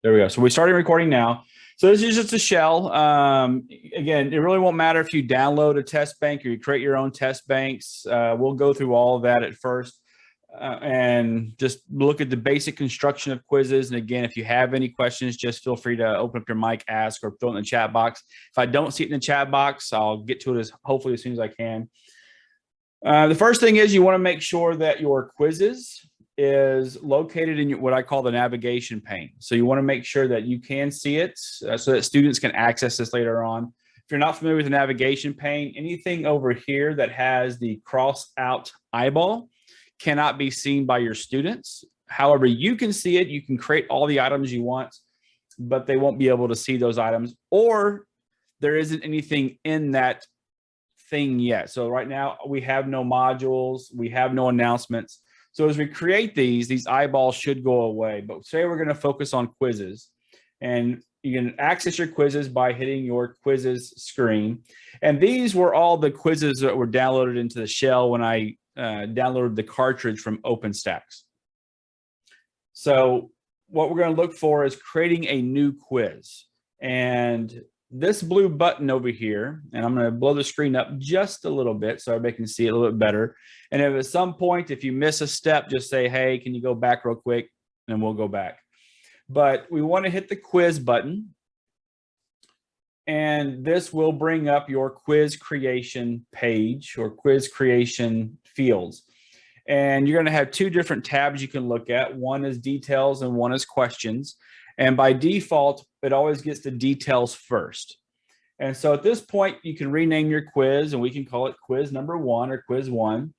There we go. So we started recording now. So this is just a shell. Again, it really won't matter if you download a test bank or you create your own test banks. We'll go through all of that at first and just look at the basic construction of quizzes. And again, if you have any questions, just feel free to open up your mic, ask, or throw it in the chat box. If I don't see it in the chat box, I'll get to it hopefully as soon as I can. The first thing is you want to make sure that your quizzes is located in what I call the navigation pane. So you want to make sure that you can see it so that students can access this later on. If you're not familiar with the navigation pane, anything over here that has the cross out eyeball cannot be seen by your students. However, you can see it. You can create all the items you want, but they won't be able to see those items, or there isn't anything in that thing yet. So right now we have no modules, we have no announcements. So as we create these eyeballs should go away. But today we're going to focus on quizzes. And you can access your quizzes by hitting your quizzes screen. And these were all the quizzes that were downloaded into the shell when I downloaded the cartridge from OpenStax. So what we're going to look for is creating a new quiz. And this blue button over here, and I'm going to blow the screen up just a little bit so everybody can see it a little bit better. And if at some point, if you miss a step, just say, hey, can you go back real quick? And we'll go back. But we want to hit the quiz button. And this will bring up your quiz creation page or quiz creation fields. And you're going to have two different tabs you can look at. One is details and one is questions. And by default, it always gets the details first. And so at this point, you can rename your quiz and we can call it quiz number 1 or quiz 1.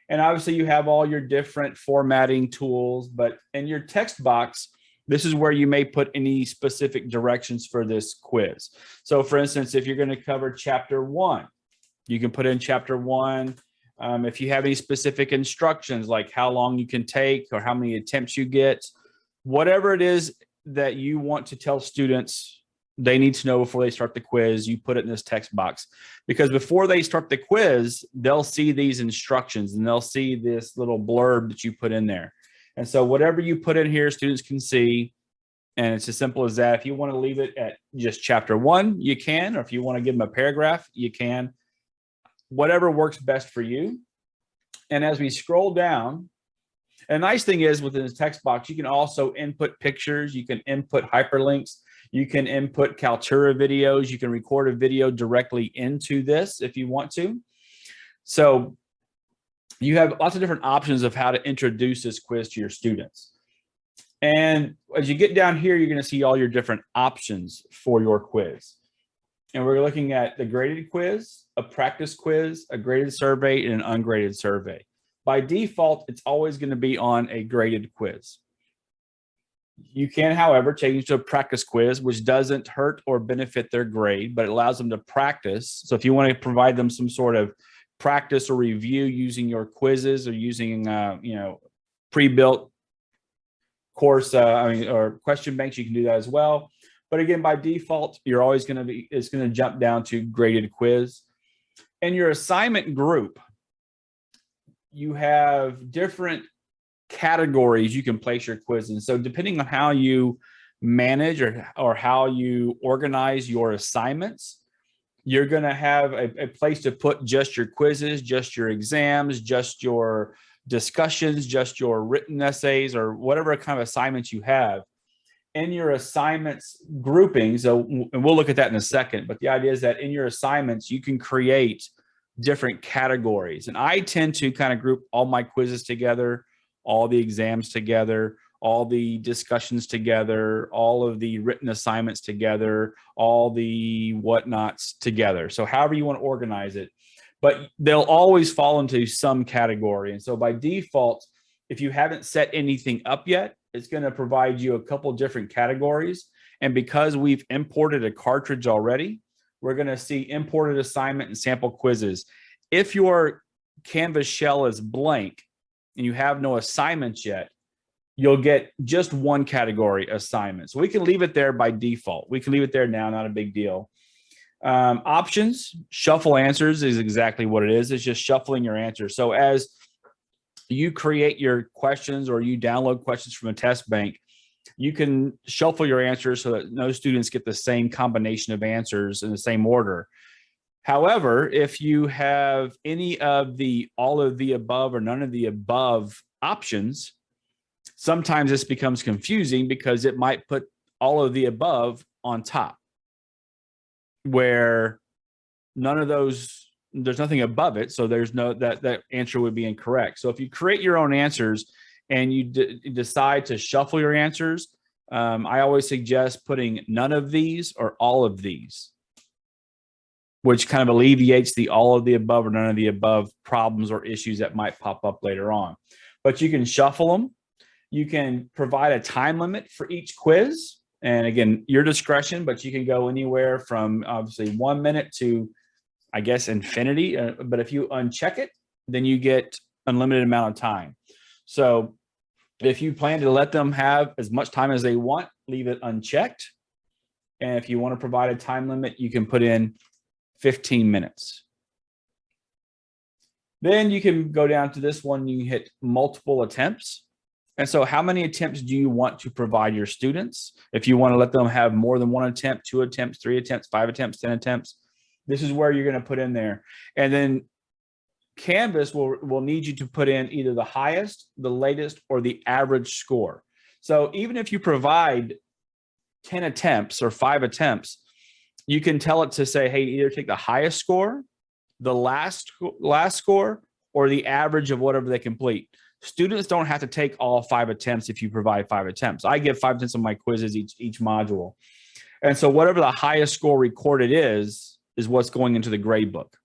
And obviously you have all your different formatting tools, but in your text box, this is where you may put any specific directions for this quiz. So for instance, if you're going to cover chapter 1, you can put in chapter 1. If you have any specific instructions, like how long you can take or how many attempts you get, whatever it is that you want to tell students they need to know before they start the quiz, you put it in this text box. Because before they start the quiz, they'll see these instructions and they'll see this little blurb that you put in there. And so whatever you put in here, students can see. And it's as simple as that. If you want to leave it at just chapter 1, you can. Or if you want to give them a paragraph, you can. Whatever works best for you. And as we scroll down, and the nice thing is within the text box, you can also input pictures, you can input hyperlinks, you can input Kaltura videos, you can record a video directly into this if you want to. So you have lots of different options of how to introduce this quiz to your students. And as you get down here, you're going to see all your different options for your quiz. And we're looking at the graded quiz, a practice quiz, a graded survey, and an ungraded survey. By default, it's always going to be on a graded quiz. You can, however, change to a practice quiz, which doesn't hurt or benefit their grade, but it allows them to practice. So if you want to provide them some sort of practice or review using your quizzes or using, pre-built course, or question banks, you can do that as well. But again, by default, you're always going to be, it's going to jump down to graded quiz. And your assignment group, you have different categories you can place your quiz in. So depending on how you manage or how you organize your assignments, you're going to have a place to put just your quizzes, just your exams, just your discussions, just your written essays, or whatever kind of assignments you have. In your assignments grouping, and we'll look at that in a second, but the idea is that in your assignments, you can create different categories. And I tend to kind of group all my quizzes together, all the exams together, all the discussions together, all of the written assignments together, all the whatnots together. So however you want to organize it, but they'll always fall into some category. And so by default, if you haven't set anything up yet, it's going to provide you a couple different categories. And because we've imported a cartridge already, we're going to see imported assignment and sample quizzes. If your Canvas shell is blank and you have no assignments yet, you'll get just one category assignment. So we can leave it there by default. We can leave it there now, not a big deal. Options, shuffle answers is exactly what it is. It's just shuffling your answers. So as you create your questions or you download questions from a test bank, You can shuffle your answers so that no students get the same combination of answers in the same order. However, if you have any of the all of the above or none of the above options, sometimes this becomes confusing because it might put all of the above on top, where none of those, there's nothing above it. So there's no, that answer would be incorrect. So if you create your own answers and you decide to shuffle your answers, I always suggest putting none of these or all of these, which kind of alleviates the all of the above or none of the above problems or issues that might pop up later on. But you can shuffle them. You can provide a time limit for each quiz. And again, your discretion, but you can go anywhere from obviously 1 minute to, I guess, infinity. But if you uncheck it, then you get unlimited amount of time. So if you plan to let them have as much time as they want, leave it unchecked. And if you want to provide a time limit, you can put in 15 minutes. Then you can go down to this one, you hit multiple attempts. And so how many attempts do you want to provide your students? If you want to let them have more than 1 attempt, 2 attempts, 3 attempts, 5 attempts, 10 attempts, this is where you're going to put in there. And then Canvas will need you to put in either the highest, the latest, or the average score. So even if you provide 10 attempts or 5 attempts, you can tell it to say, hey, either take the highest score, the last score, or the average of whatever they complete. Students don't have to take all 5 attempts if you provide 5 attempts. I give 5 attempts on my quizzes each module. And so whatever the highest score recorded is what's going into the grade book.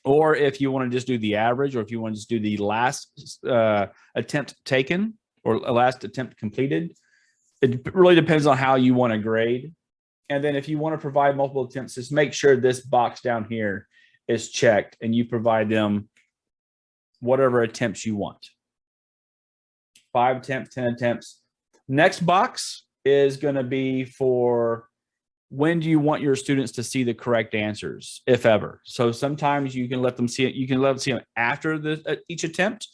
Or if you want to just do the average, or if you want to just do the last attempt taken or last attempt completed, it really depends on how you want to grade. And then if you want to provide multiple attempts, just make sure this box down here is checked and you provide them whatever attempts you want. 5 attempts, 10 attempts. Next box is going to be for when do you want your students to see the correct answers, if ever. So sometimes you can let them see it. You can let them see them after each attempt,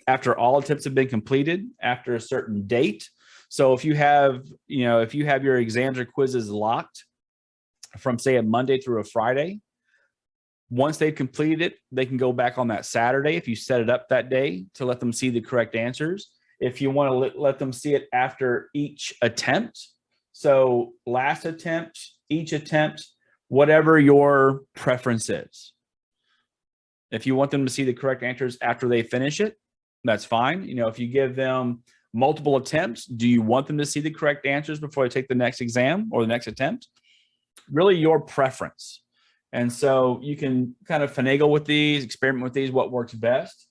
after all attempts have been completed, after a certain date. So if you have, if you have your exams or quizzes locked from say a Monday through a Friday, once they've completed it, they can go back on that Saturday if you set it up that day to let them see the correct answers. If you want to let them see it after each attempt, so last attempt, each attempt, whatever your preference is. If you want them to see the correct answers after they finish it, that's fine. If you give them multiple attempts, do you want them to see the correct answers before they take the next exam or the next attempt? Really your preference. And so you can kind of finagle with these, experiment with these, what works best.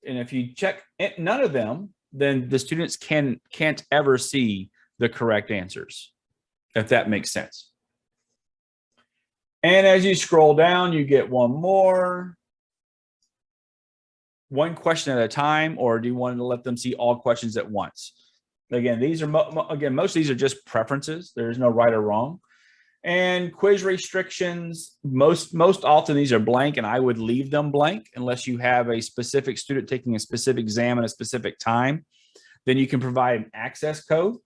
And if you check none of them, then the students can't ever see the correct answers, if that makes sense. And as you scroll down, you get one more. One question at a time, or do you want to let them see all questions at once? Again, these are most of these are just preferences. There is no right or wrong. And quiz restrictions, most often these are blank, and I would leave them blank unless you have a specific student taking a specific exam at a specific time. Then you can provide an access code.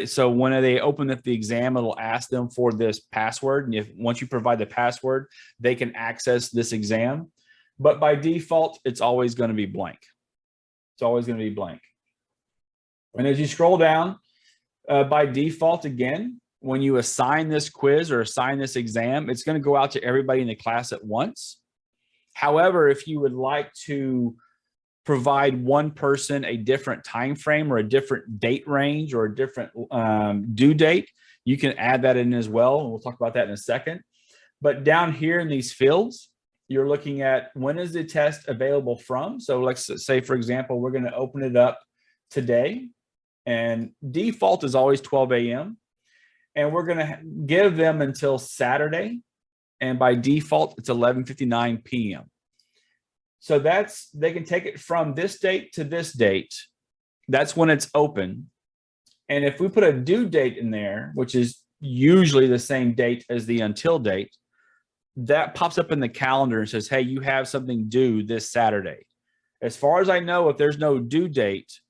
So when they open up the exam, it'll ask them for this password. And once you provide the password, they can access this exam. But by default, it's always going to be blank. It's always going to be blank. And as you scroll down, by default, again, when you assign this quiz or assign this exam, it's going to go out to everybody in the class at once. However, if you would like to provide one person a different time frame or a different date range or a different due date, you can add that in as well. And we'll talk about that in a second. But down here in these fields, you're looking at when is the test available from. So let's say, for example, we're going to open it up today, and default is always 12 a.m. And we're going to give them until Saturday. And by default, it's 11:59 p.m. So they can take it from this date to this date. That's when it's open. And if we put a due date in there, which is usually the same date as the until date, that pops up in the calendar and says, hey, you have something due this Saturday. As far as I know, if there's no due date,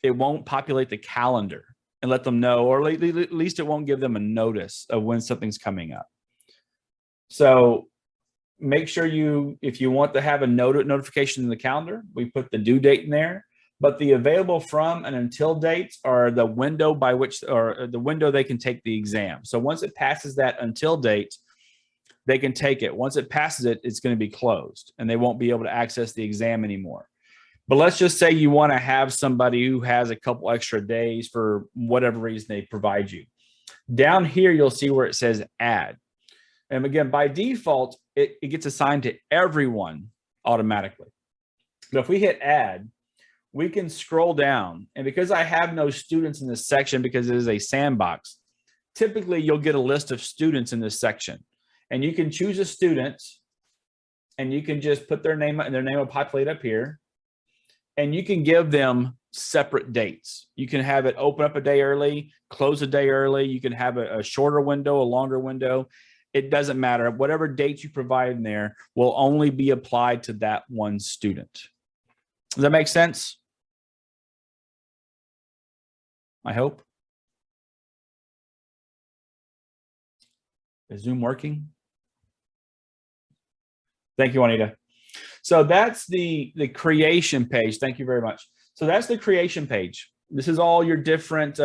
it won't populate the calendar and let them know, or at least it won't give them a notice of when something's coming up. So make sure if you want to have a notification in the calendar, we put the due date in there, but the available from and until dates are the window by which, or the window they can take the exam. So once it passes that until date, they can take it. Once it passes it, it's going to be closed and they won't be able to access the exam anymore. But let's just say you want to have somebody who has a couple extra days for whatever reason they provide you. Down here, you'll see where it says add. And again, by default, it gets assigned to everyone automatically. But if we hit add, we can scroll down. And because I have no students in this section, because it is a sandbox, typically you'll get a list of students in this section. And you can choose a student and you can just put their name, and their name will populate up here. And you can give them separate dates. You can have it open up a day early, close a day early. You can have a shorter window, a longer window. It doesn't matter. Whatever dates you provide in there will only be applied to that one student. Does that make sense? I hope. Is Zoom working? Thank you, Juanita. So that's the creation page. Thank you very much. So that's the creation page. This is all your different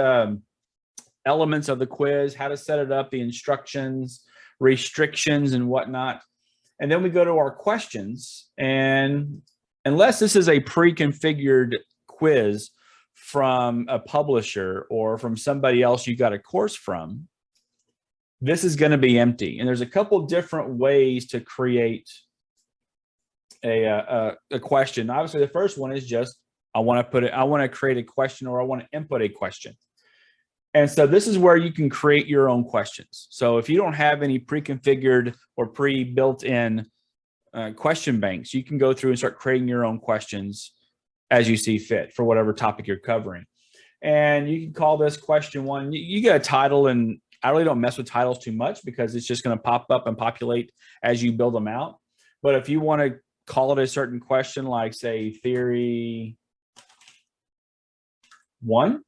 elements of the quiz, how to set it up, the instructions, restrictions, and whatnot. And then we go to our questions. And unless this is a pre-configured quiz from a publisher or from somebody else you got a course from, this is going to be empty. And there's a couple different ways to create a question. Obviously, the first one is just I want to create a question, or I want to input a question. And so this is where you can create your own questions. So if you don't have any pre-configured or pre-built-in question banks, you can go through and start creating your own questions as you see fit for whatever topic you're covering. And you can call this question one. You get a title, and I really don't mess with titles too much because it's just going to pop up and populate as you build them out. But if you want to call it a certain question, like say theory 1,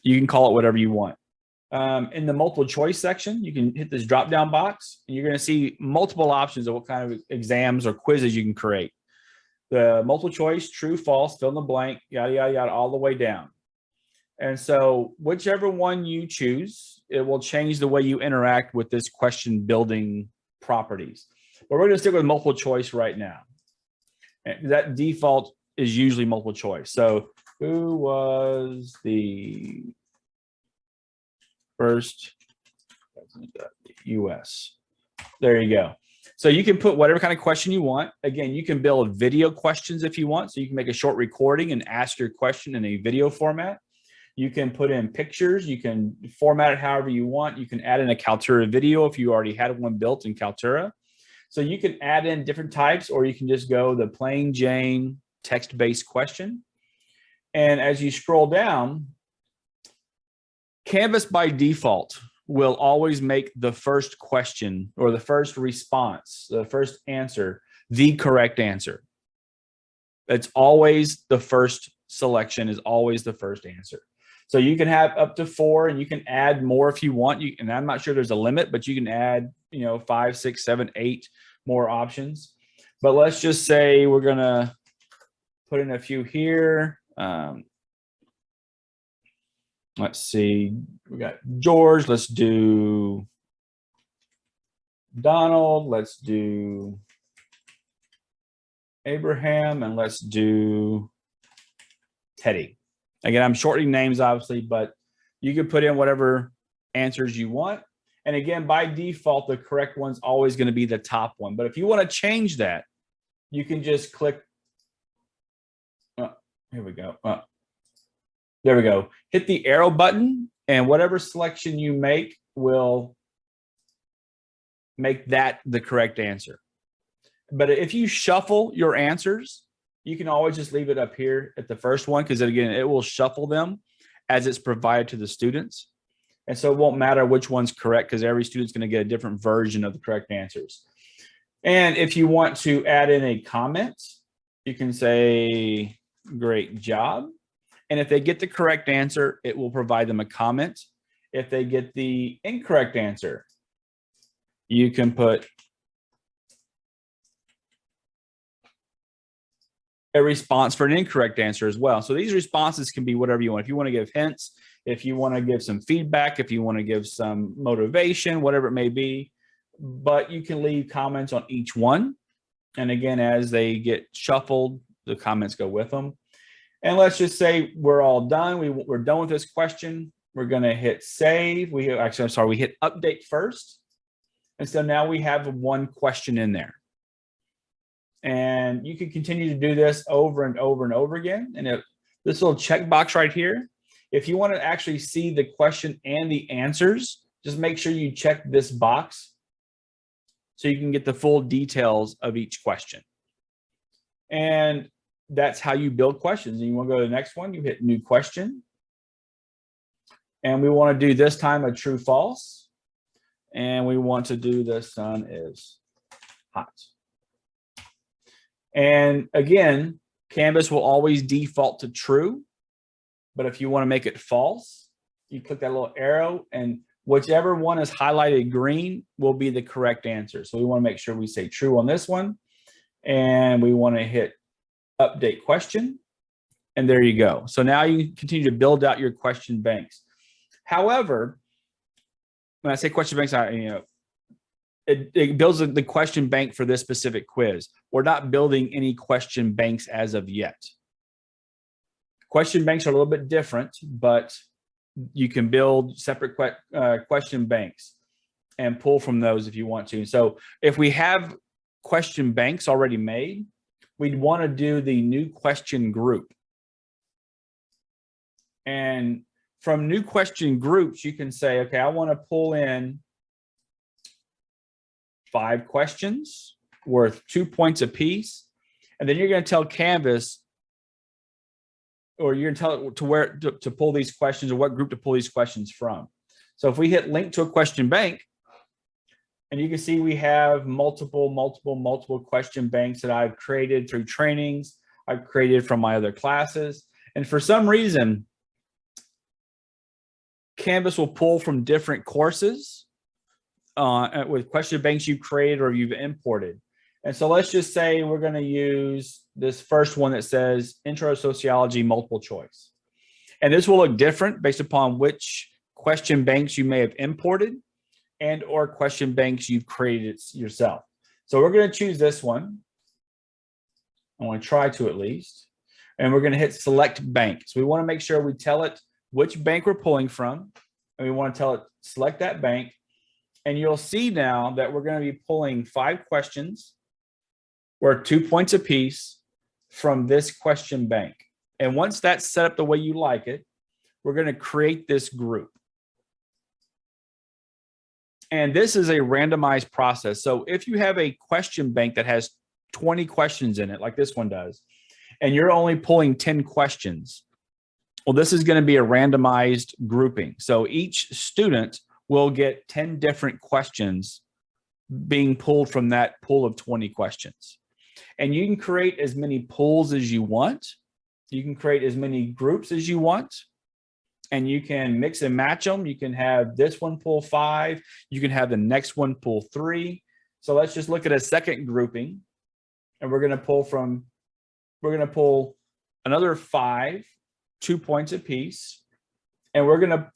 you can call it whatever you want. In the multiple choice section, you can hit this drop down box and you're going to see multiple options of what kind of exams or quizzes you can create. The multiple choice, true, false, fill in the blank, yada, yada, yada, all the way down. And so whichever one you choose, it will change the way you interact with this question building properties. But we're going to stick with multiple choice right now. And that default is usually multiple choice. So who was the first president of the US? There you go. So you can put whatever kind of question you want. Again, you can build video questions if you want. So you can make a short recording and ask your question in a video format. You can put in pictures. You can format it however you want. You can add in a Kaltura video if you already had one built in Kaltura. So you can add in different types, or you can just go the plain Jane text-based question. And as you scroll down, Canvas by default will always make the first question or the first response, the first answer, the correct answer. It's always the first selection is always the first answer. So you can have up to 4, and you can add more if you want. And I'm not sure there's a limit, but you can add, 5, 6, 7, 8 more options. But let's just say we're going to put in a few here. Let's see. We got George. Let's do Donald. Let's do Abraham. And let's do Teddy. Again, I'm shortening names, obviously, but you can put in whatever answers you want. And again, by default, the correct one's always going to be the top one. But if you want to change that, you can just click. Here we go. There we go. Hit the arrow button, and whatever selection you make will make that the correct answer. But if you shuffle your answers, you can always just leave it up here at the first one, because again, it will shuffle them as it's provided to the students. And so it won't matter which one's correct, because every student's going to get a different version of the correct answers. And if you want to add in a comment, you can say, great job. And if they get the correct answer, it will provide them a comment. If they get the incorrect answer, you can put a response for an incorrect answer as well. So these responses can be whatever you want. If you want to give hints, if you want to give some feedback, if you want to give some motivation, whatever it may be, but you can leave comments on each one. And again, as they get shuffled, the comments go with them. And let's just say we're all done. We're done with this question. We're going to hit save. We hit update first. And so now we have one question in there. And you can continue to do this over and over and over again. And this little checkbox right here, if you want to actually see the question and the answers, just make sure you check this box so you can get the full details of each question. And that's how you build questions. And you want to go to the next one, you hit new question. And we want to do this time a true false. And we want to do the sun is hot. And again, Canvas will always default to true. But if you want to make it false, you click that little arrow, and whichever one is highlighted green will be the correct answer. So we want to make sure we say true on this one. And we want to hit update question. And there you go. So now you can continue to build out your question banks. However, when I say question banks, it builds the question bank for this specific quiz. We're not building any question banks as of yet. Question banks are a little bit different, but you can build separate question banks and pull from those if you want to. So if we have question banks already made, we'd want to do the new question group. And from new question groups, you can say, okay, I want to pull in 5 questions worth 2 points apiece. And then you're going to tell Canvas, or you're going to tell it to where to pull these questions, or what group to pull these questions from. So if we hit link to a question bank, and you can see we have multiple question banks that I've created through trainings, I've created from my other classes. And for some reason, Canvas will pull from different courses with question banks you've created or you've imported. And so let's just say we're going to use this first one that says Intro to Sociology multiple choice. And this will look different based upon which question banks you may have imported and or question banks you've created yourself. So we're going to choose this one. I want to try to at least. And we're going to hit select bank. So we want to make sure we tell it which bank we're pulling from. And we want to tell it select that bank. And you'll see now that we're going to be pulling 5 questions worth 2 points apiece from this question bank. And once that's set up the way you like it, we're going to create this group. And this is a randomized process. So if you have a question bank that has 20 questions in it, like this one does, and you're only pulling 10 questions, well, this is going to be a randomized grouping. So each student will get 10 different questions being pulled from that pool of 20 questions. And you can create as many pools as you want. You can create as many groups as you want. And you can mix and match them. You can have this one pull 5. You can have the next one pull 3. So let's just look at a second grouping. And we're going to pull another 5, 2 points apiece. And we're going to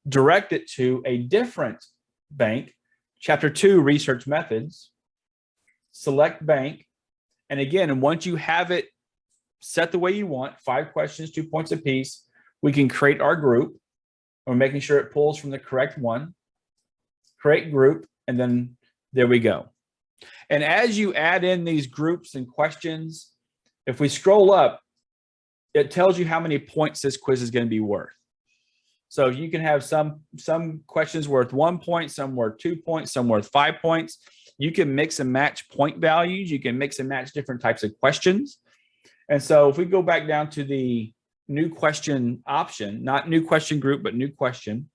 direct it to a different bank, Chapter 2, Research Methods, select bank. And again, once you have it set the way you want, 5 questions, 2 points apiece, we can create our group. We're making sure it pulls from the correct one, create group, and then there we go. And as you add in these groups and questions, if we scroll up, it tells you how many points this quiz is going to be worth. So you can have some questions worth 1 point, some worth 2 points, some worth 5 points. You can mix and match point values. You can mix and match different types of questions. And so if we go back down to the new question option, not new question group, but new question,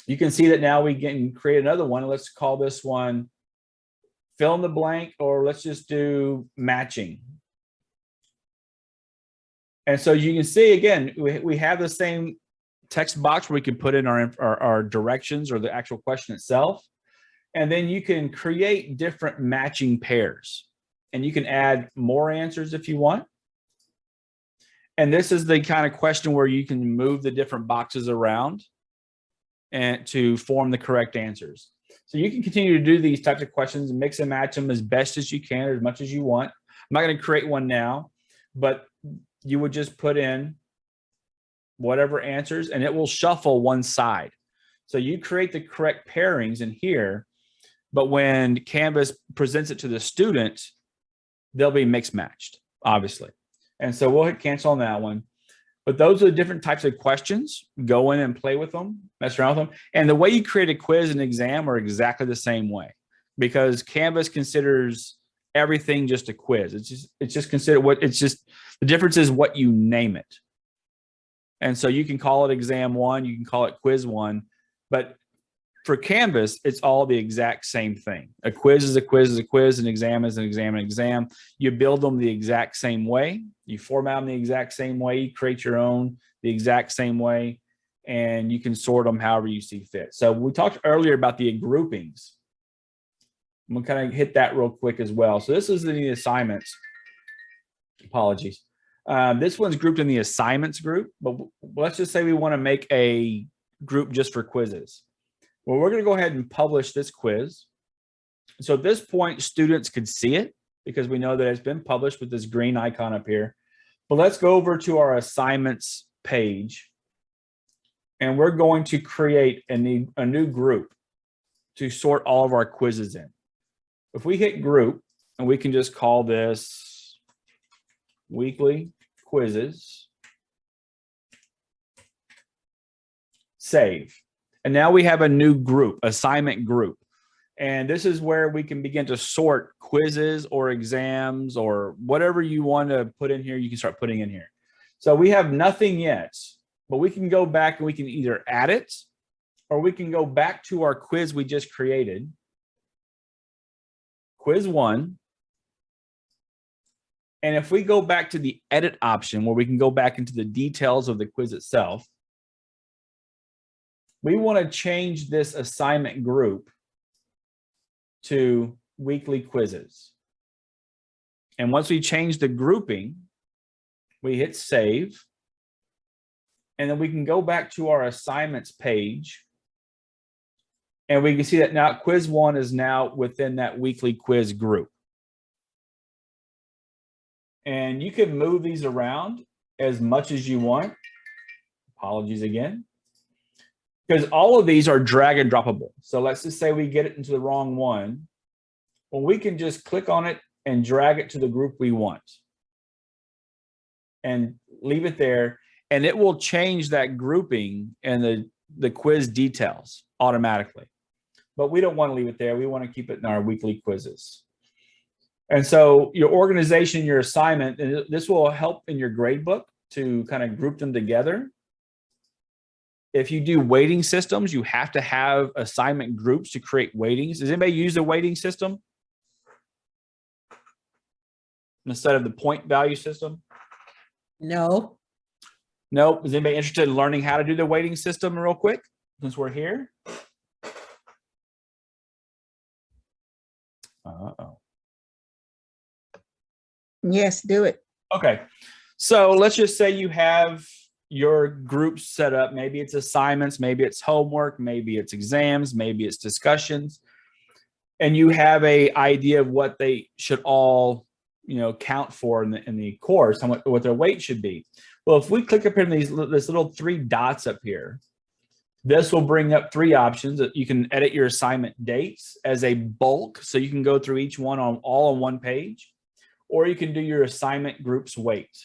you can see that now we can create another one. Let's call this one fill in the blank, or let's just do matching. And so you can see, again, we have the same text box where we can put in our directions or the actual question itself. And then you can create different matching pairs. And you can add more answers if you want. And this is the kind of question where you can move the different boxes around and to form the correct answers. So you can continue to do these types of questions and mix and match them as best as you can, or as much as you want. I'm not going to create one now, but you would just put in whatever answers and it will shuffle one side. So you create the correct pairings in here, but when Canvas presents it to the student, they'll be mixed matched, obviously. And so we'll hit cancel on that one. But those are the different types of questions. Go in and play with them, mess around with them. And the way you create a quiz and exam are exactly the same way, because Canvas considers everything just a quiz. It's just considered the difference is what you name it. And so you can call it exam one, you can call it quiz one, but for Canvas, it's all the exact same thing. A quiz is a quiz is a quiz, an exam is an exam, an exam. You build them the exact same way. You format them the exact same way. You create your own the exact same way, and you can sort them however you see fit. So we talked earlier about the groupings. I'm gonna kind of hit that real quick as well. So this is the assignments. Apologies. This one's grouped in the assignments group, but let's just say we want to make a group just for quizzes. Well, we're going to go ahead and publish this quiz. So at this point, students could see it because we know that it's been published with this green icon up here. But let's go over to our assignments page. And we're going to create a new group to sort all of our quizzes in. If we hit group, and we can just call this weekly quizzes, save. And now we have a new group, assignment group. And this is where we can begin to sort quizzes or exams or whatever you want to put in here, you can start putting in here. So we have nothing yet, but we can go back and we can either add it or we can go back to our quiz we just created. Quiz one. And if we go back to the edit option where we can go back into the details of the quiz itself, we want to change this assignment group to weekly quizzes. And once we change the grouping, we hit save. And then we can go back to our assignments page. And we can see that now quiz one is now within that weekly quiz group. And you can move these around as much as you want. Apologies again. Because all of these are drag and droppable. So let's just say we get it into the wrong one. Well, we can just click on it and drag it to the group we want. And leave it there. And it will change that grouping and the quiz details automatically. But we don't want to leave it there. We want to keep it in our weekly quizzes. And so your organization, your assignment, and this will help in your grade book to kind of group them together. If you do weighting systems, you have to have assignment groups to create weightings. Does anybody use the weighting system instead of the point value system? No. Nope. Is anybody interested in learning how to do the weighting system real quick since we're here? Uh-oh. Yes, do it. Okay. So let's just say you have your groups set up. Maybe it's assignments, maybe it's homework, maybe it's exams, maybe it's discussions. And you have an idea of what they should all, count for in the course, what their weight should be. Well, if we click up here in this little three dots up here, this will bring up three options. You can edit your assignment dates as a bulk, so you can go through each one all on one page, or you can do your assignment groups weight.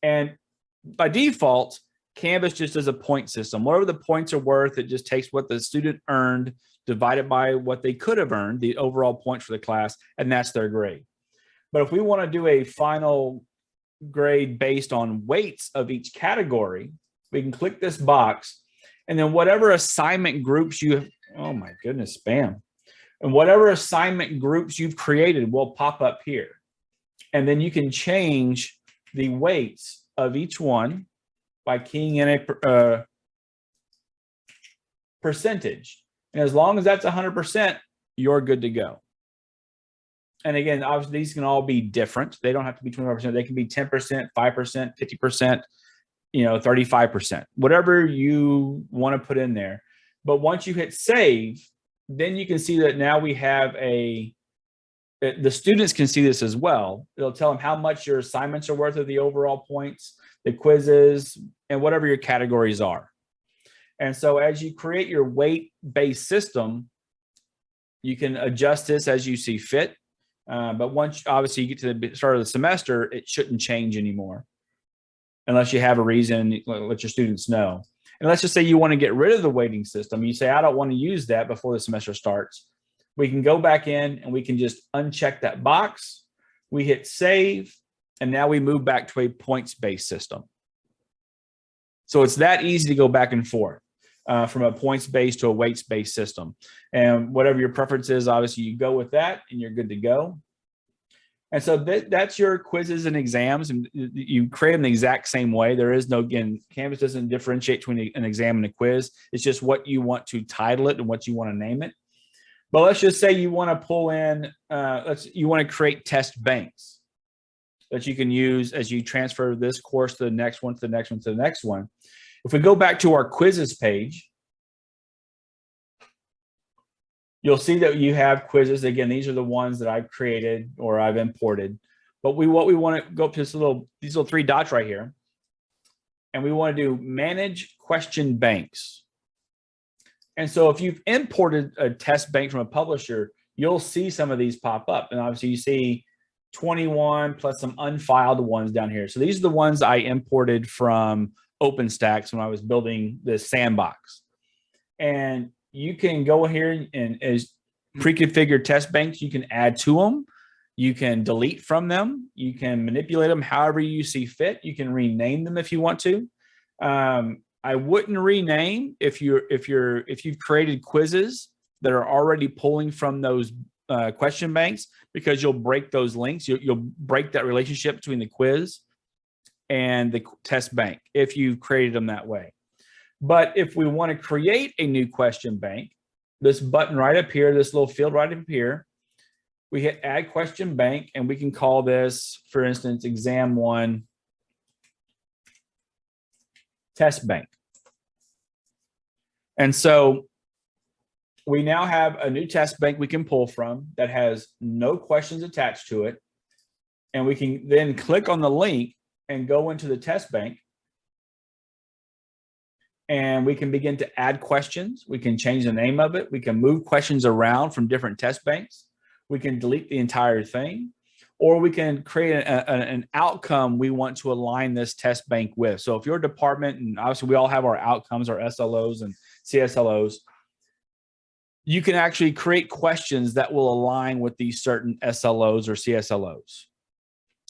And by default, Canvas just does a point system. Whatever the points are worth, it just takes what the student earned divided by what they could have earned, the overall points for the class, and that's their grade. But if we want to do a final grade based on weights of each category, we can click this box, and then whatever assignment groups you have, oh my goodness, spam. And whatever assignment groups you've created will pop up here. And then you can change the weights of each one by keying in a percentage. And as long as that's 100%, you're good to go. And again, obviously these can all be different. They don't have to be 25%. They can be 10%, 5%, 50%, 35%, whatever you want to put in there. But once you hit save, then you can see that now we have the students can see this as well. It'll tell them how much your assignments are worth of the overall points, the quizzes, and whatever your categories are. And so as you create your weight-based system, you can adjust this as you see fit. But once obviously you get to the start of the semester, it shouldn't change anymore unless you have a reason, let your students know. And let's just say you want to get rid of the weighting system. You say, I don't want to use that before the semester starts. We can go back in and we can just uncheck that box. We hit save, and now we move back to a points-based system. So it's that easy to go back and forth from a points-based to a weights-based system. And whatever your preference is, obviously you go with that and you're good to go. And so that's your quizzes and exams, and you create them the exact same way. There is no, again, Canvas doesn't differentiate between an exam and a quiz. It's just what you want to title it and what you want to name it. But let's just say you want to pull in, you want to create test banks that you can use as you transfer this course to the next one, to the next one, to the next one. If we go back to our quizzes page, you'll see that you have quizzes. Again, these are the ones that I've created or I've imported. But what we want to go up to these little three dots right here. And we want to do manage question banks. And so if you've imported a test bank from a publisher, you'll see some of these pop up. And obviously you see 21 plus some unfiled ones down here. So these are the ones I imported from OpenStax when I was building this sandbox. And you can go here and as pre-configured test banks, you can add to them. You can delete from them. You can manipulate them however you see fit. You can rename them if you want to. I wouldn't rename if you've created quizzes that are already pulling from those question banks, because you'll break those links. You'll break that relationship between the quiz and the test bank if you've created them that way. But if we want to create a new question bank, this button right up here, this little field right up here, we hit add question bank, and we can call this, for instance, exam 1 test bank. And so we now have a new test bank we can pull from that has no questions attached to it. And we can then click on the link and go into the test bank. And we can begin to add questions. We can change the name of it. We can move questions around from different test banks. We can delete the entire thing, or we can create an outcome we want to align this test bank with. So if your department, and obviously we all have our outcomes, our SLOs and CSLOs, you can actually create questions that will align with these certain SLOs or CSLOs.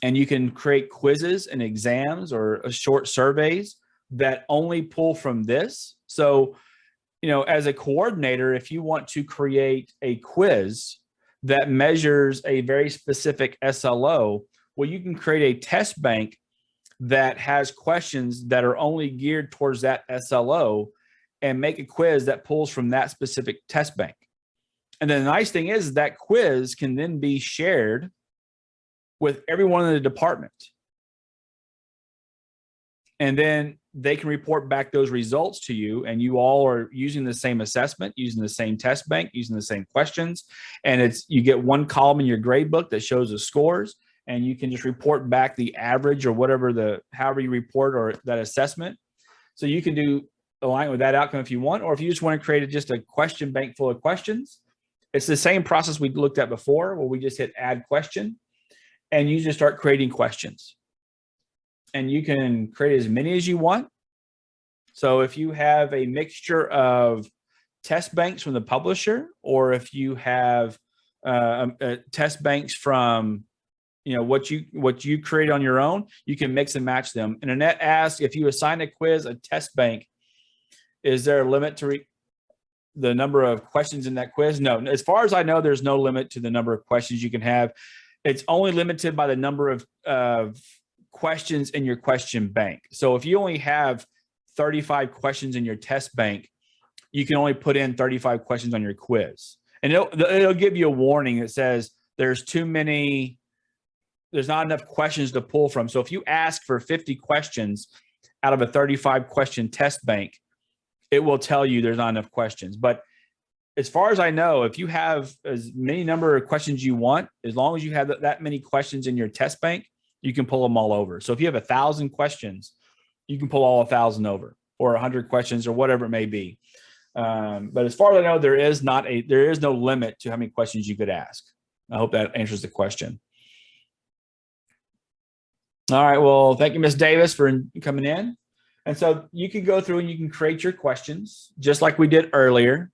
And you can create quizzes and exams or short surveys that only pull from this. So, as a coordinator, if you want to create a quiz that measures a very specific SLO, well, you can create a test bank that has questions that are only geared towards that SLO and make a quiz that pulls from that specific test bank. And then the nice thing is that quiz can then be shared with everyone in the department. And then they can report back those results to you, and you all are using the same assessment, using the same test bank, using the same questions. And you get one column in your grade book that shows the scores, and you can just report back the average or however you report or that assessment. So you can align with that outcome if you want, or if you just want to create just a question bank full of questions, it's the same process we looked at before, where we just hit add question, and you just start creating questions. And you can create as many as you want. So if you have a mixture of test banks from the publisher, or if you have test banks from what you create on your own, you can mix and match them. And Annette asked, if you assign a quiz a test bank, is there a limit to the number of questions in that quiz? No, as far as I know, there's no limit to the number of questions you can have. It's only limited by the number of questions in your question bank. So if you only have 35 questions in your test bank, you can only put in 35 questions on your quiz. And it'll give you a warning that says there's not enough questions to pull from. So if you ask for 50 questions out of a 35 question test bank, it will tell you there's not enough questions. But as far as I know, if you have as many number of questions you want, as long as you have that many questions in your test bank, you can pull them all over. So if you have 1,000 questions, you can pull all 1,000 over, or 100 questions, or whatever it may be. But as far as I know, there is no limit to how many questions you could ask. I hope that answers the question. All right. Well, thank you, Ms. Davis, for coming in. And so you can go through and you can create your questions just like we did earlier,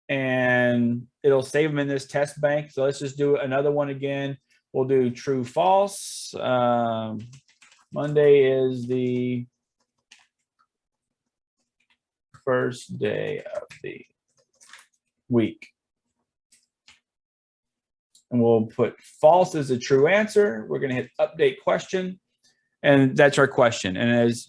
and it'll save them in this test bank. So let's just do another one again. We'll do true, false. Monday is the first day of the week. And we'll put false as a true answer. We're going to hit update question. And that's our question. And as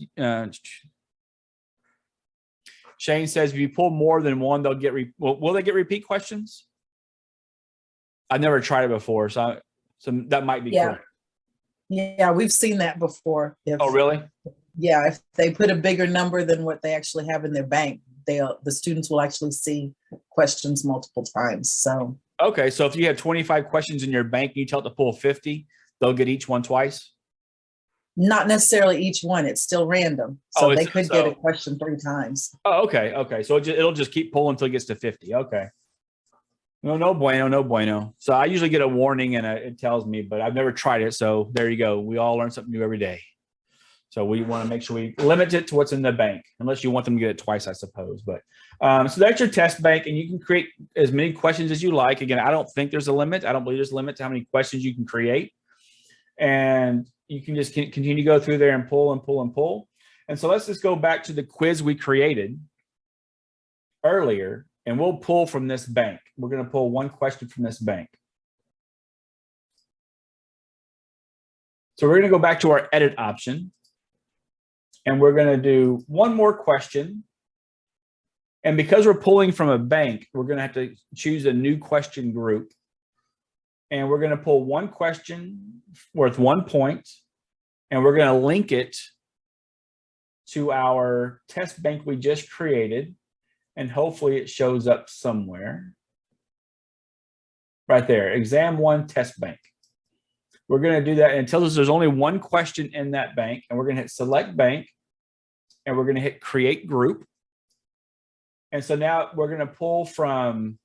Shane says, if you pull more than one, they'll get, will they get repeat questions? I've never tried it before. So that might be correct. Yeah, we've seen that before. Oh, really? Yeah, if they put a bigger number than what they actually have in their bank, the students will actually see questions multiple times. So okay, so if you have 25 questions in your bank, you tell it to pull 50, they'll get each one twice? Not necessarily each one, it's still random. So they could get a question 3 times. Oh, okay, okay. So it'll just keep pulling until it gets to 50. Okay. No bueno, no bueno. So I usually get a warning and it tells me, but I've never tried it. So there you go. We all learn something new every day. So we want to make sure we limit it to what's in the bank, unless you want them to get it twice, I suppose. But so that's your test bank, and you can create as many questions as you like. Again, I don't think there's a limit. I don't believe there's a limit to how many questions you can create. And you can just continue to go through there and pull and pull and pull. And so let's just go back to the quiz we created earlier, and we'll pull from this bank. We're going to pull one question from this bank. So we're going to go back to our edit option. And we're going to do one more question. And because we're pulling from a bank, we're going to have to choose a new question group. And we're going to pull one question worth 1 point. And we're going to link it to our test bank we just created. And hopefully it shows up somewhere. Right there, exam 1 test bank. We're going to do that until there's only one question in that bank. And we're going to hit select bank. And we're going to hit create group. And so now we're going to pull from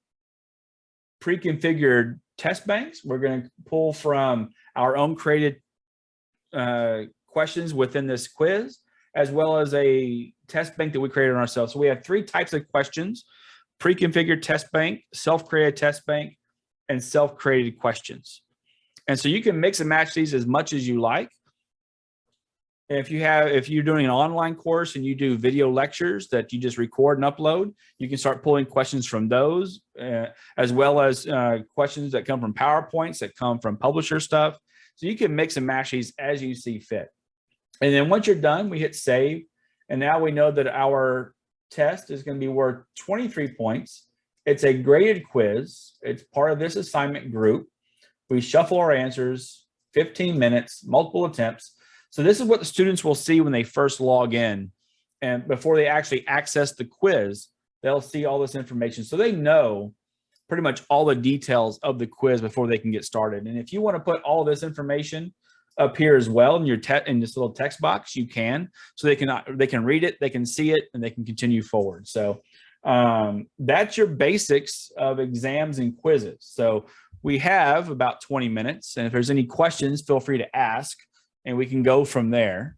pre-configured test banks. We're going to pull from our own created questions within this quiz, as well as a test bank that we created on ourselves. So we have 3 types of questions: pre-configured test bank, self-created test bank, and self-created questions. And so you can mix and match these as much as you like. If you're doing an online course and you do video lectures that you just record and upload, you can start pulling questions from those, as well as questions that come from PowerPoints, that come from publisher stuff. So you can mix and match these as you see fit. And then once you're done, we hit save. And now we know that our test is going to be worth 23 points. It's a graded quiz. It's part of this assignment group. We shuffle our answers, 15 minutes, multiple attempts. So this is what the students will see when they first log in, and before they actually access the quiz, they'll see all this information. So they know pretty much all the details of the quiz before they can get started. And if you want to put all this information up here as well in your in this little text box, you can. So they can read it, they can see it, and they can continue forward. So that's your basics of exams and quizzes. So we have about 20 minutes, and if there's any questions, feel free to ask. And we can go from there.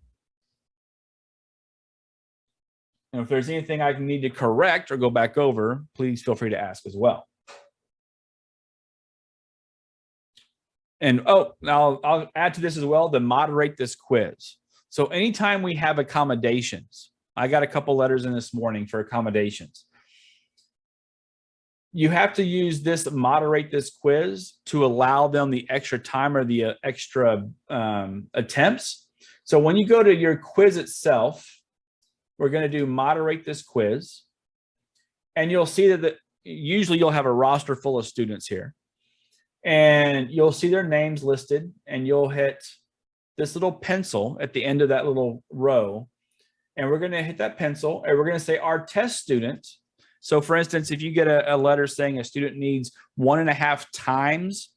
And if there's anything I need to correct or go back over, please feel free to ask as well. And I'll add to this as well, to moderate this quiz. So anytime we have accommodations, I got a couple letters in this morning for accommodations. You have to use this to moderate this quiz to allow them the extra time or the extra attempts. So when you go to your quiz itself, we're going to do moderate this quiz. And you'll see that usually you'll have a roster full of students here. And you'll see their names listed, and you'll hit this little pencil at the end of that little row. And we're going to hit that pencil, and we're going to say our test student. So for instance, if you get a letter saying a student needs 1.5 times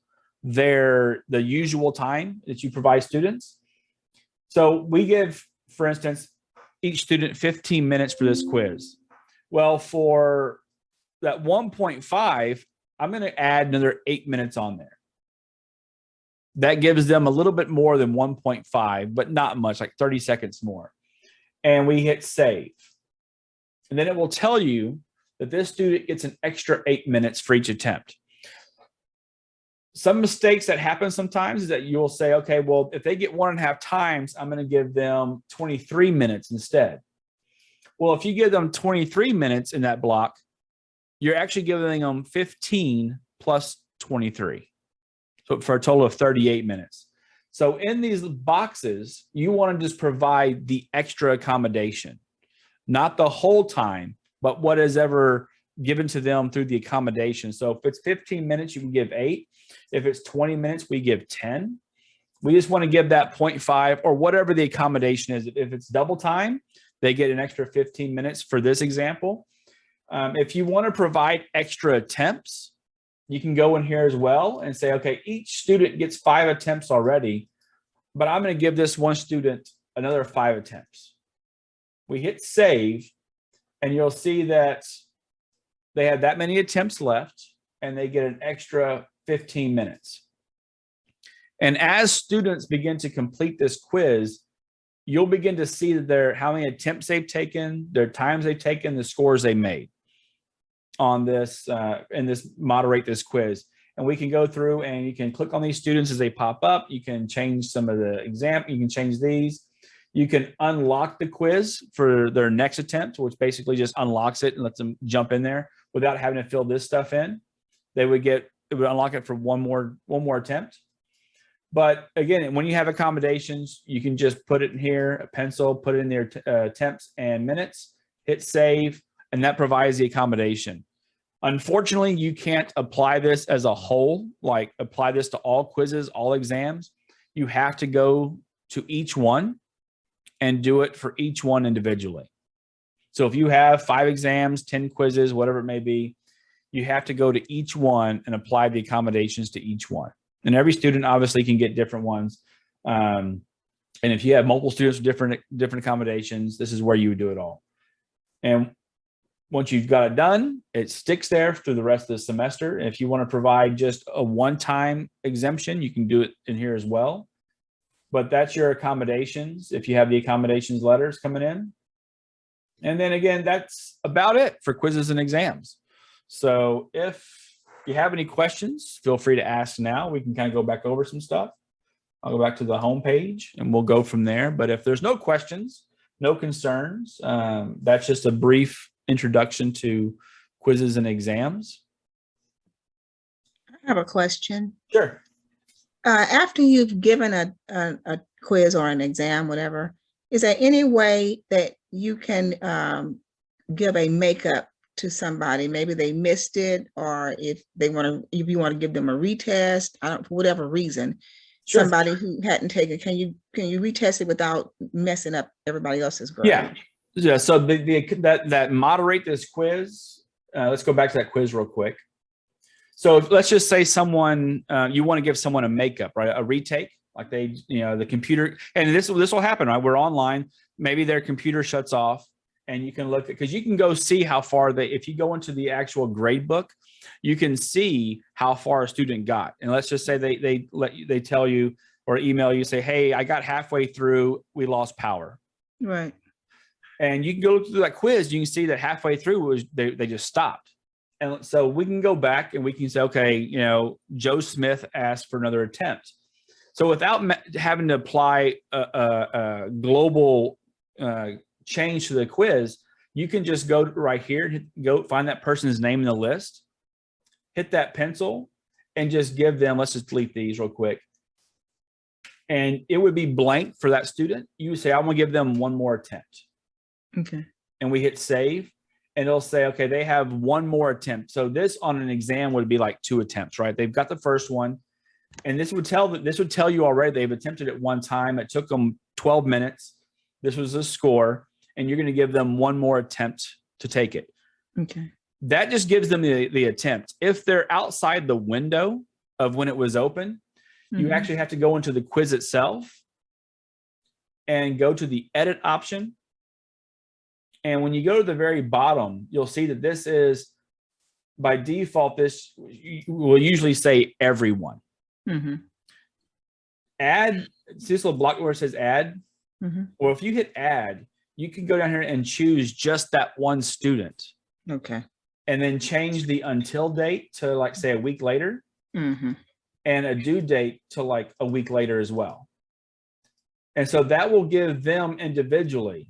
the usual time that you provide students. So we give, for instance, each student 15 minutes for this quiz. Well, for that 1.5, I'm going to add another 8 minutes on there. That gives them a little bit more than 1.5, but not much, like 30 seconds more. And we hit save. And then it will tell you that this student gets an extra 8 minutes for each attempt. Some mistakes that happen sometimes is that you'll say, okay, well, if they get 1.5 times, I'm going to give them 23 minutes instead. Well, if you give them 23 minutes in that block, you're actually giving them 15 plus 23. So for a total of 38 minutes. So in these boxes, you want to just provide the extra accommodation, not the whole time, but what is ever given to them through the accommodation. So if it's 15 minutes, you can give 8. If it's 20 minutes, we give 10. We just want to give that 0.5 or whatever the accommodation is. If it's double time, they get an extra 15 minutes for this example. If you want to provide extra attempts, you can go in here as well and say, okay, each student gets 5 attempts already, but I'm going to give this one student another 5 attempts. We hit save, and you'll see that they have that many attempts left, and they get an extra 15 minutes. And as students begin to complete this quiz, you'll begin to see that how many attempts they've taken, their times they've taken, the scores they made on this in this moderate this quiz. And we can go through and you can click on these students as they pop up. You can change some of the example. You can change these. You can unlock the quiz for their next attempt, which basically just unlocks it and lets them jump in there without having to fill this stuff in. It would unlock it for one more attempt. But again, when you have accommodations, you can just put it in here, a pencil, put it in their attempts and minutes, hit save, and that provides the accommodation. Unfortunately, you can't apply this as a whole, like apply this to all quizzes, all exams. You have to go to each one and do it for each one individually. So if you have 5 exams, 10 quizzes, whatever it may be, you have to go to each one and apply the accommodations to each one. And every student obviously can get different ones. And if you have multiple students with different accommodations, this is where you would do it all. And once you've got it done, it sticks there through the rest of the semester. And if you want to provide just a one-time exemption, you can do it in here as well. But that's your accommodations if you have the accommodations letters coming in. And then again, that's about it for quizzes and exams. So if you have any questions, feel free to ask now. We can kind of go back over some stuff. I'll go back to the home page and we'll go from there. But if there's no questions, no concerns, that's just a brief introduction to quizzes and exams. I have a question. Sure. After you've given a quiz or an exam, whatever, is there any way that you can give a makeup to somebody? Maybe they missed it, or if you want to give them a retest, for whatever reason, Sure. Somebody who hadn't taken, can you retest it without messing up everybody else's grade? Yeah. So that moderate this quiz. Let's go back to that quiz real quick. So let's just say someone you want to give someone a makeup, right? A retake, like the computer, and this will happen, right? We're online. Maybe their computer shuts off. And you can look at, because you can go see how far if you go into the actual grade book, you can see how far a student got. And let's just say they tell you or email you, say, hey, I got halfway through, we lost power. Right. And you can go through that quiz, you can see that halfway through they just stopped. And so we can go back and we can say, okay, Joe Smith asked for another attempt. So without having to apply a global change to the quiz, you can just go right here, go find that person's name in the list, hit that pencil, and just give them, let's just delete these real quick, and it would be blank for that student. You would say, I want to give them one more attempt. Okay. And we hit save, and it'll say, okay, they have one more attempt. So this on an exam would be like 2 attempts, right? They've got the first one, and this would tell you already they've attempted it one time. It took them 12 minutes. This was a score, and you're going to give them one more attempt to take it. Okay. That just gives them the attempt. If they're outside the window of when it was open, you Mhm. actually have to go into the quiz itself and go to the edit option. And when you go to the very bottom, you'll see that this is, by default, this will usually say everyone. Mhm. Add, see this little block where it says add? Mhm. Well, if you hit add, you can go down here and choose just that one student Okay. and then change the until date to, like, say, a week later, Mhm. and a due date to like a week later as well. And so that will give them individually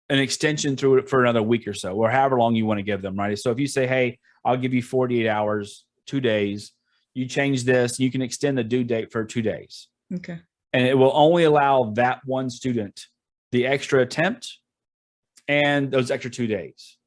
an extension through it for another week or so, or however long you want to give them, right? So if you say, hey, I'll give you 48 hours, 2 days, you change this, you can extend the due date for 2 days. Okay. And it will only allow that one student the extra attempt and those extra 2 days.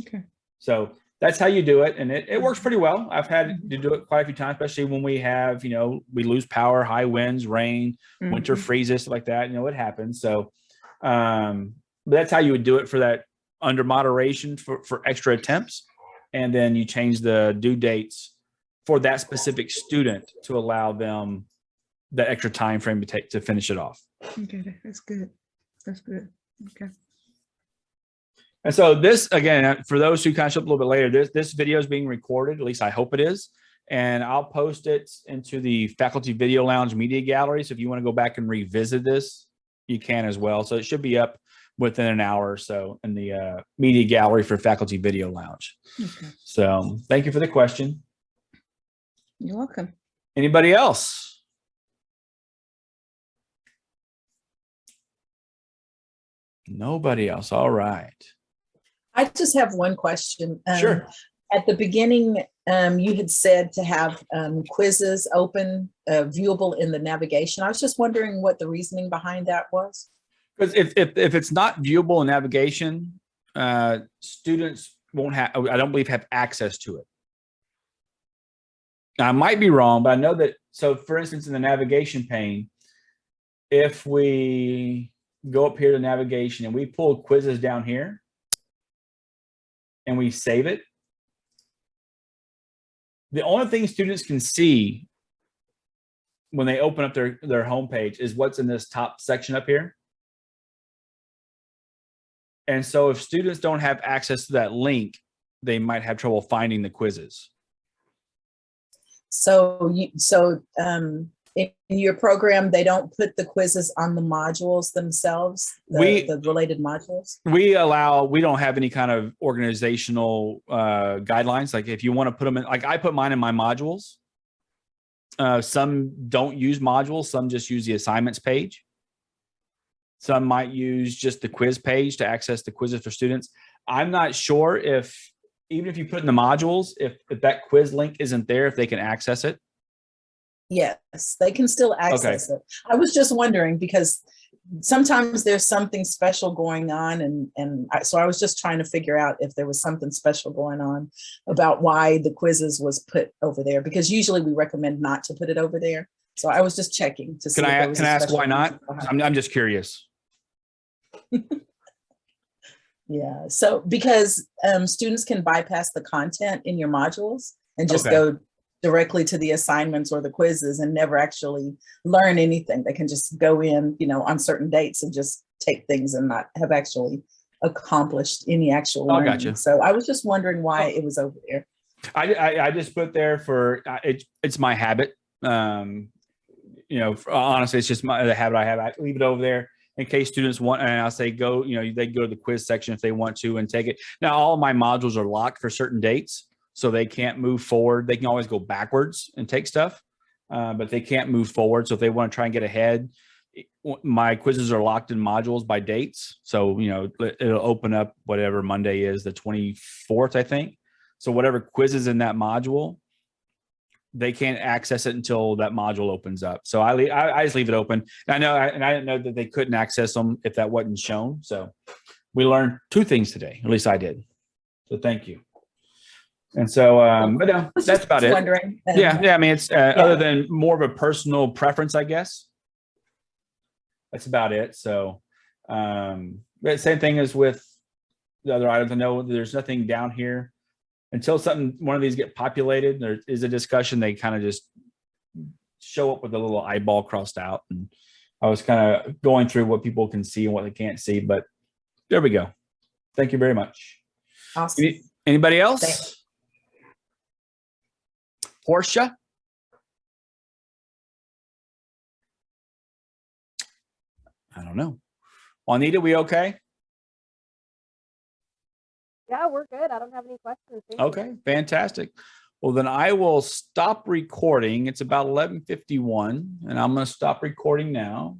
Okay. So that's how you do it. And it works pretty well. I've had to do it quite a few times, especially when we have, we lose power, high winds, rain, winter Mhm. freezes, stuff like that. It happens. So, but that's how you would do it for that under moderation for extra attempts. And then you change the due dates for that specific student to allow them that extra time frame to finish it off. Okay. That's good. That's good. Okay. And so this, again, for those who kind of show up a little bit later, this video is being recorded, at least I hope it is. And I'll post it into the Faculty Video Lounge media gallery. So if you want to go back and revisit this, you can as well. So it should be up within an hour or so in the media gallery for Faculty Video Lounge. Okay. So thank you for the question. You're welcome. Anybody else? Nobody else. All right. I just have one question. Sure. At the beginning, you had said to have quizzes open, viewable in the navigation. I was just wondering what the reasoning behind that was. Because if it's not viewable in navigation, students won't have, I don't believe, have access to it. Now, I might be wrong, but I know that. So for instance, in the navigation pane, if we go up here to navigation and we pull quizzes down here and we save it, the only thing students can see when they open up their homepage is what's in this top section up here. And so if students don't have access to that link, they might have trouble finding the quizzes. So in your program, they don't put the quizzes on the modules themselves, the related modules? We don't have any kind of organizational guidelines. Like if you want to put them in, like I put mine in my modules. Some don't use modules. Some just use the assignments page. Some might use just the quiz page to access the quizzes for students. I'm not sure if, even if you put in the modules, if that quiz link isn't there, if they can access it. Yes, they can still access it. I was just wondering because sometimes there's something special going on, so I was just trying to figure out if there was something special going on about why the quizzes was put over there, because usually we recommend not to put it over there. So I was just checking to see. Can I ask why not? I'm just curious. Yeah, so because students can bypass the content in your modules and just go directly to the assignments or the quizzes and never actually learn anything. They can just go in, on certain dates and just take things and not have actually accomplished any actual learning. Gotcha. So I was just wondering why it was over there. I just put there for it's my habit. Honestly, it's just the habit I have. I leave it over there in case students want, and I'll say go, they go to the quiz section if they want to and take it. Now, all of my modules are locked for certain dates, so they can't move forward. They can always go backwards and take stuff, but they can't move forward. So if they want to try and get ahead, my quizzes are locked in modules by dates. So, it'll open up whatever Monday is, the 24th, I think. So whatever quizzes in that module they can't access it until that module opens up. So I just leave it open. And I didn't know that they couldn't access them if that wasn't shown. So we learned 2 things today. At least I did. So thank you. And so, but no, that's about it. Wondering. Yeah. I mean, it's other than more of a personal preference, I guess. That's about it. So, but same thing as with the other items. I know there's nothing down here until one of these get populated. There is a discussion. They kind of just show up with a little eyeball crossed out. And I was kind of going through what people can see and what they can't see, but there we go. Thank you very much. Awesome. Anybody else? Thanks. Portia? I don't know. Juanita, we okay? Yeah, we're good. I don't have any questions. Thank you. Okay, fantastic. Well, then I will stop recording. It's about 11:51, and I'm going to stop recording now.